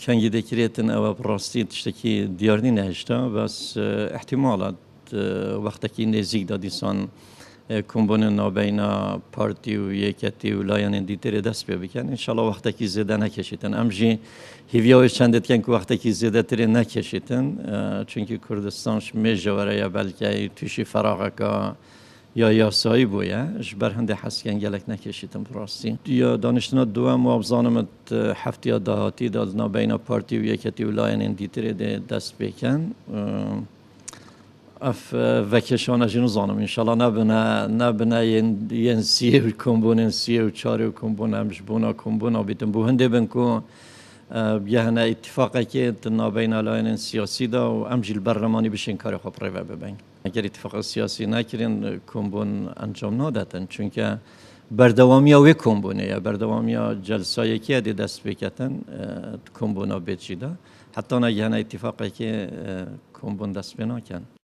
کنگی دکریتن او براستی تشتکی دیارنی نهشتا بس احتمالات وقتی که نزدیک دادیسان کمبون نابینا پارتی و یکتی و لایان دیتر دست بکن انشالله وقتی که زده نکشیدن امجی هیویاش چندت کن که وقتی که زده تری نکشیدن چونکه کردستانش میجوره یا بلکه توشی فراغه که یا یاسایی بوده جبر هنده حس کن گلک نکشیدن براستی یا دانشتنا دوام موابزانم هفته یا دهاتی داد نابینا پارتی و یکتی و لایان دیتر دست بکن وکشانه جنو زانم انشالله نبنا ین سیه و کمبون سیه و چاره و کمبون همش بونا کمبون بیتم بو هنده بنکو بیهنه اتفاقی که نابین علایان سیاسی دا و امجیل برلمانی بشین کار خوب روی ببین اگر اتفاق سیاسی نکرین کمبون انجام ندادن چونکه بردوامی ها کمبونه یا بردوامی ها جلسه یکی دی دست بکتن کمبونا بیچیده حتی نه اتفاقی که کمبون دست بنا کن